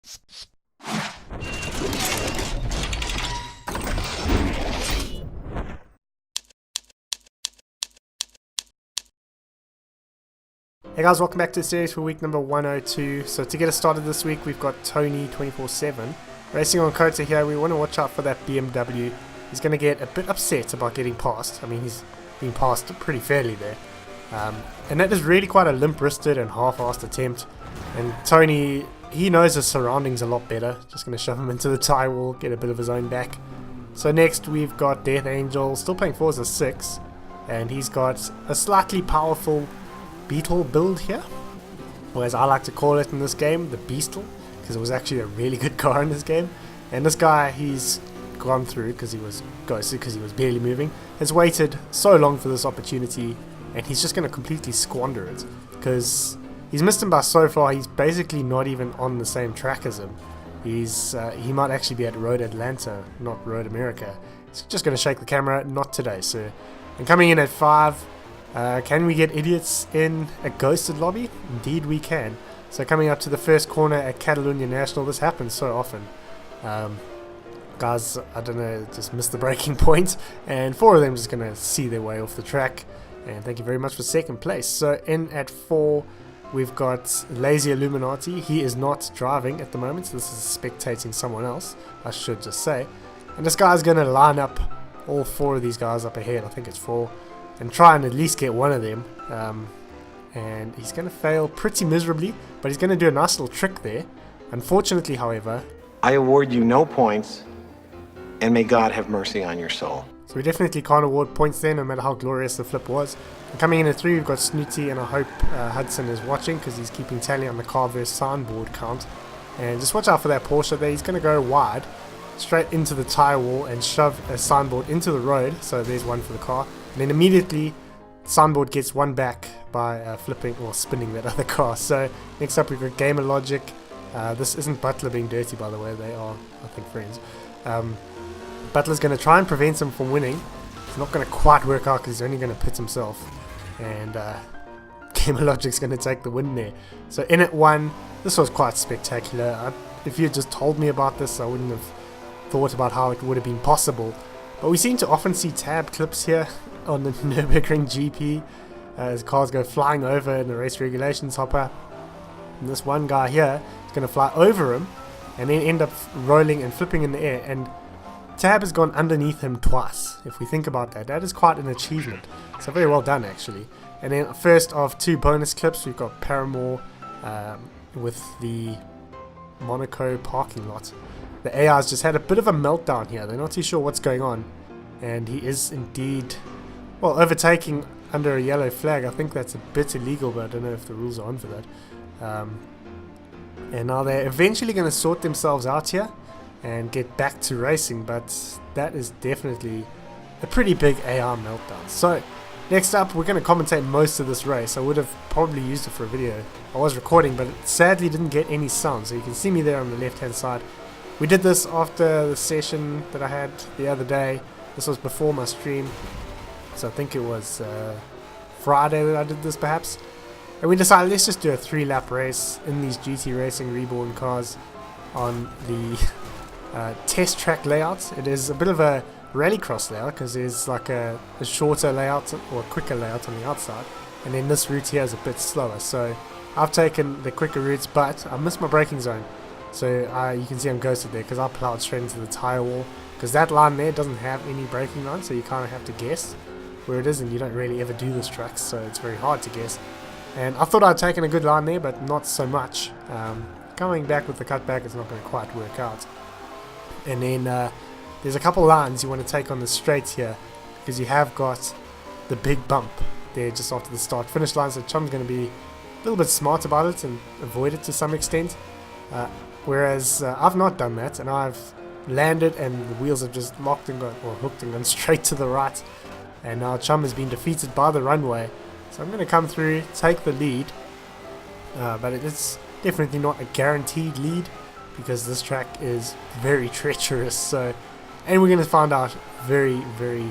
Hey guys, welcome back to the series for week number 102. So to get us started this week, we've got Toeknee 24/7 racing on Kota here. We want to watch out for that BMW. He's going to get a bit upset about getting past. I mean, he's being passed pretty fairly there. And that is really quite a limp-wristed and half-assed attempt. And Toeknee, he knows his surroundings a lot better. Just going to shove him into the tie wall, get a bit of his own back. So next we've got Death Angel, still playing 4 as a 6. And he's got a slightly powerful Beetle build here, or as I like to call it in this game, the Beastle, because it was actually a really good car in this game. And this guy, he's gone through because he was ghosted, because he was barely moving, has waited so long for this opportunity, and he's just going to completely squander it because he's missed him by so far. He's basically not even on the same track as him. He might actually be at Road Atlanta, not Road America. He's just going to shake the camera, not today, sir. And coming in at 5. Can we get idiots in a ghosted lobby? Indeed we can. So coming up to the first corner at Catalunya National, this happens so often. Guys, I don't know, just missed the breaking point, and 4 of them just going to see their way off the track. And thank you very much for second place. So in at 4, we've got Lazyilluminati. He is not driving at the moment, so this is spectating someone else, I should just say. And this guy's going to line up all 4 of these guys up ahead, I think it's 4. And try and at least get one of them, and he's going to fail pretty miserably, but he's going to do a nice little trick there. Unfortunately, however, I award you no points, and may God have mercy on your soul. So we definitely can't award points there, no matter how glorious the flip was. And coming in at 3, we've got Snooty, and I hope Hudson is watching, because he's keeping tally on the car versus signboard count. And just watch out for that Porsche there. He's going to go wide, straight into the tyre wall, and shove a signboard into the road. So there's one for the car. And then immediately, signboard gets one back by flipping or spinning that other car. So next up we've got Gamer Logic. This isn't Butler being dirty, by the way. They are, I think, friends. Butler's going to try and prevent him from winning. It's not going to quite work out because he's only going to pit himself. And Gamer Logic's going to take the win there. So in at 1, this was quite spectacular. If you had just told me about this, I wouldn't have thought about how it would have been possible. But we seem to often see tab clips here on the Nürburgring GP as cars go flying over in the race regulations hopper. And this one guy here is going to fly over him and then end up rolling and flipping in the air. And tab has gone underneath him twice. If we think about that, that is quite an achievement. So very well done, actually. And then first of 2 bonus clips, we've got Paramore with the Monaco parking lot. The AI's just had a bit of a meltdown here. They're not too sure what's going on. And he is indeed, well, overtaking under a yellow flag. I think that's a bit illegal, but I don't know if the rules are on for that. And now they're eventually going to sort themselves out here and get back to racing. But that is definitely a pretty big AI meltdown. So next up, we're going to commentate most of this race. I would have probably used it for a video. I was recording, but it sadly didn't get any sound. So you can see me there on the left-hand side. We did this after the session that I had the other day. This was before my stream, so I think it was Friday that I did this perhaps. And we decided let's just do a 3-lap race in these GT Racing Reborn cars on the test track layout. It is a bit of a rallycross layout because there's like a shorter layout or a quicker layout on the outside. And then this route here is a bit slower. So I've taken the quicker routes, but I missed my braking zone. So you can see I'm ghosted there because I plowed straight into the tyre wall. Because that line there doesn't have any braking line, so you kind of have to guess where it is, and you don't really ever do this track, so it's very hard to guess. And I thought I'd taken a good line there, but not so much. Coming back with the cutback is not going to quite work out. And then there's a couple lines you want to take on the straights here, because you have got the big bump there just after the start-finish line, so Chum's going to be a little bit smart about it and avoid it to some extent. Whereas I've not done that, and I've landed and the wheels have just locked and gone, or hooked and gone straight to the right. And now Chum has been defeated by the runway. So I'm going to come through, take the lead. But it is definitely not a guaranteed lead because this track is very treacherous. So, and we're going to find out very, very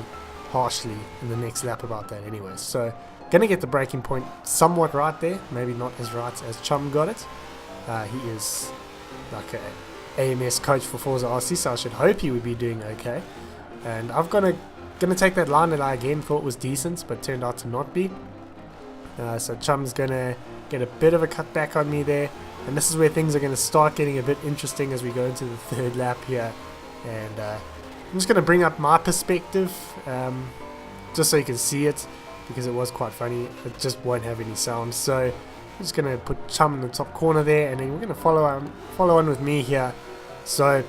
harshly in the next lap about that anyway. So going to get the braking point somewhat right there. Maybe not as right as Chum got it. He is like a AMS coach for Forza RC, so I should hope he would be doing okay. And I'm gonna take that line that I again thought was decent, but turned out to not be. So Chum's gonna get a bit of a cutback on me there, and this is where things are gonna start getting a bit interesting as we go into the third lap here. And I'm just gonna bring up my perspective, just so you can see it, because it was quite funny. It just won't have any sound, so I'm just gonna put Chum in the top corner there, and then we're gonna follow on with me here. So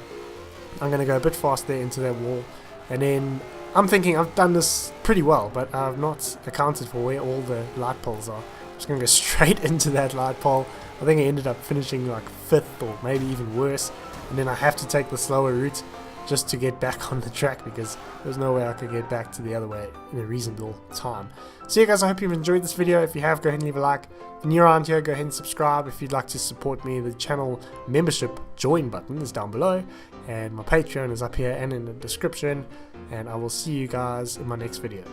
I'm gonna go a bit faster into that wall, and then I'm thinking I've done this pretty well, but I've not accounted for where all the light poles are. I'm just gonna go straight into that light pole. I think I ended up finishing like 5th or maybe even worse, and then I have to take the slower route just to get back on the track, because there's no way I could get back to the other way in a reasonable time. So yeah guys, I hope you've enjoyed this video. If you have, go ahead and leave a like. If you're new around here, go ahead and subscribe. If you'd like to support me, the channel membership join button is down below, and my Patreon is up here and in the description, and I will see you guys in my next video.